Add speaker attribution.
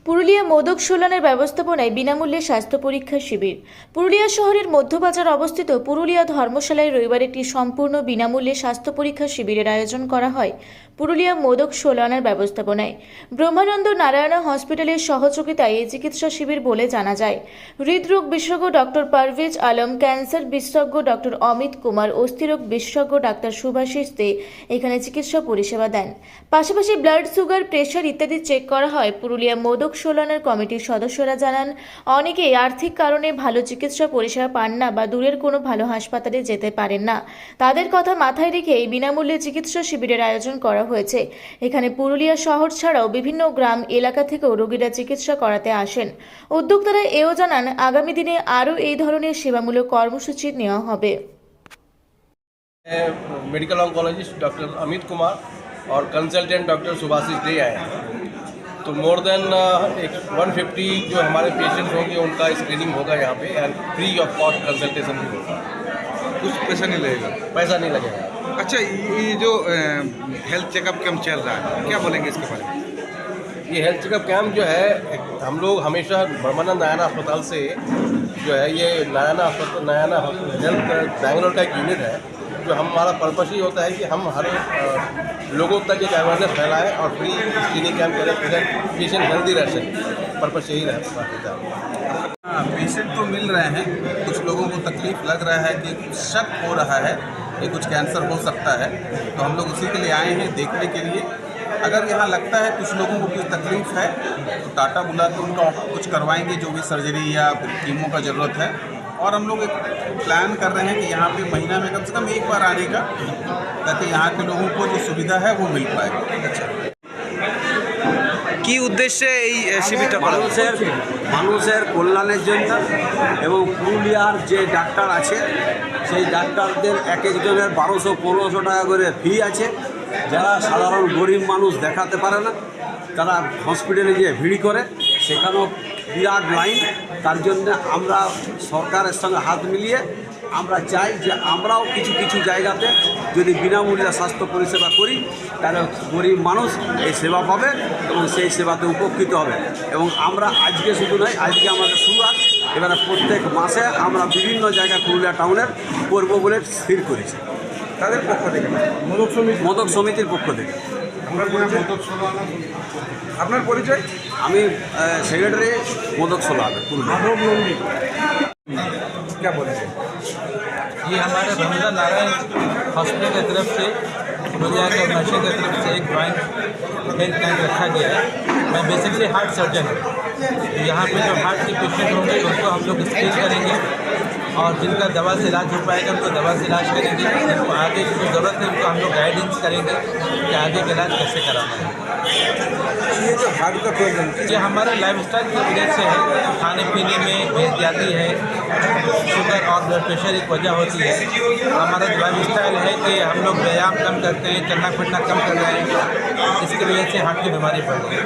Speaker 1: পুরুলিয়া মোদক সোলানের ব্যবস্থাপনায় বিনামূল্যে স্বাস্থ্য পরীক্ষা শিবির। পুরুলিয়া শহরের মধ্যবাজার অবস্থিত পুরুলিয়া ধর্মশালায় রবিবার একটি সম্পূর্ণ বিনামূল্যে স্বাস্থ্য পরীক্ষা শিবিরের আয়োজন করা হয় পুরুলিয়া মোদক সোলানের ব্যবস্থাপনায়। ব্রহ্মানন্দ নারায়ণা হসপিটালের সহযোগিতায় এই চিকিৎসা শিবির বলে জানা যায়। হৃদরোগ বিশেষজ্ঞ ডক্টর পারভেজ আলম, ক্যান্সার বিশেষজ্ঞ ডক্টর অমিত কুমার, অস্থিরোগ বিশেষজ্ঞ ডাক্তার সুভাষিস দে এখানে চিকিৎসা পরিষেবা দেন। পাশাপাশি ব্লাড সুগার, প্রেশার ইত্যাদি চেক করা হয়। পুরুলিয়া মোদক সোলানের কমিটির সদস্যরা জানান, অনেকেই আর্থিক কারণে ভালো চিকিৎসা পরিষেবা পান না বা দূরের কোনো ভালো হাসপাতালে যেতে পারেন না। তাদের কথা মাথায় রেখে এই বিনামূল্যে চিকিৎসা শিবিরের আয়োজন করা হয়েছে। এখানে পুরুলিয়া শহর ছাড়াও বিভিন্ন গ্রাম এলাকা থেকেও রোগীরা চিকিৎসা করাতে আসেন। উদ্যোক্তারা এও জানান, আগামী দিনে আরও এই ধরনের সেবামূলক কর্মসূচি নেওয়া হবে।
Speaker 2: Medical oncologist doctor Amit Kumar और कंसल्टेंट डॉक्टर सुभाषिस दे आए हैं। तो मोर देन 150 जो हमारे पेशेंट होंगे उनका स्क्रीनिंग होगा यहाँ पे and free of cost consultation भी होगा।
Speaker 3: कुछ पैसा नहीं लगेगा?
Speaker 2: पैसा नहीं लगेगा।
Speaker 3: अच्छा, ये जो हेल्थ चेकअप कैंप चल रहा है, क्या बोलेंगे इसके बारे में?
Speaker 2: ये हेल्थ चेकअप कैंप जो है, हम लोग हमेशा ब्रह्मानंद नारायणा अस्पताल से जो है, ये नारायणा हेल्थ बैंगलोर का एक यूनिट है, जो हमारा पर्पस ही होता है कि हम हर लोगों तक एक अवेयरनेस फैलाएं और फ्री स्क्रीनिंग कैंप करें, पेशेंट हेल्दी रह सके। पर्पस यही रहता है।
Speaker 4: हाँ, पेशेंट तो मिल रहे हैं। कुछ लोगों को तकलीफ लग रहा है कि शक हो रहा है कि कुछ कैंसर हो सकता है, तो हम लोग उसी के लिए आए हैं देखने के लिए। अगर यहाँ लगता है कुछ लोगों को कुछ तकलीफ है तो टाटा बुला के उनका कुछ करवाएंगे, जो भी सर्जरी या कीमो का ज़रूरत है। और हम लोग एक प्लान कर रहे हैं कि यहाँ पे महीना में कम से कम एक बार आने का, ताकि यहाँ के लोगों को जो सुविधा है वो मिल पाए। अच्छा,
Speaker 3: কি উদ্দেশ্যে এই শিবিরটা করা হচ্ছে?
Speaker 5: মানুষের কল্যাণের জন্য এবং পুরুলিয়ার যে ডাক্তার আছে সেই ডাক্তারদের এক একজনের 1200-1500 টাকা করে ফি আছে। যারা সাধারণ গরিব মানুষ দেখাতে পারে না, তারা হসপিটালে গিয়ে ভিড় করে, সেখানেও বিরাট লাইন। তার জন্য আমরা সরকারের সঙ্গে হাত মিলিয়ে আমরা চাই যে আমরাও কিছু কিছু জায়গাতে যদি বিনামূল্যে স্বাস্থ্য পরিষেবা করি, তাহলে গরিব মানুষ এই সেবা পাবে এবং সেই সেবাতে উপকৃত হবে। এবং আমরা আজকে শুধু নয়, আজকে আমাদের শুরুয়াত, এবারে প্রত্যেক মাসে আমরা বিভিন্ন জায়গায় পুরুলিয়া টাউনের করব বলে স্থির করেছি।
Speaker 3: তাদের পক্ষ থেকে
Speaker 5: মোদক সমিতির পক্ষ থেকে।
Speaker 3: আপনার পরিচয়?
Speaker 5: আমি সেক্রেটারি মোদক সোলান পুরুলিয়া।
Speaker 3: क्या बोलेंगे?
Speaker 6: ये हमारे ब्रह्मानंद नारायण हॉस्पिटल की तरफ से, पुरुलिया के नर्सिंग की तरफ से एक जॉइंट हेल्थ कैंप रखा गया है। मैं बेसिकली हार्ट सर्जन हूँ। तो यहाँ पे जो हार्ट के पेशेंट होंगे उनको हम लोग स्क्रीन करेंगे और जिनका दवा से इलाज हो पाएगा उनको दवा से इलाज करेंगे। जिनको आगे की जो ज़रूरत है उनको हम लोग गाइडेंस करेंगे कि आगे का इलाज कैसे कराना है।
Speaker 3: ये जो हार्ट का प्रॉब्लम,
Speaker 6: ये हमारे लाइफस्टाइल की वजह से है। खाने पीने में बेहतियाती है, शुगर और ब्लड प्रेशर एक वजह होती है। हमारा जो लाइफस्टाइल है कि हम लोग व्यायाम कम करते हैं, चलना फिरना कम कर रहे हैं, इसकी वजह से हार्ट की बीमारी बढ़ रही है।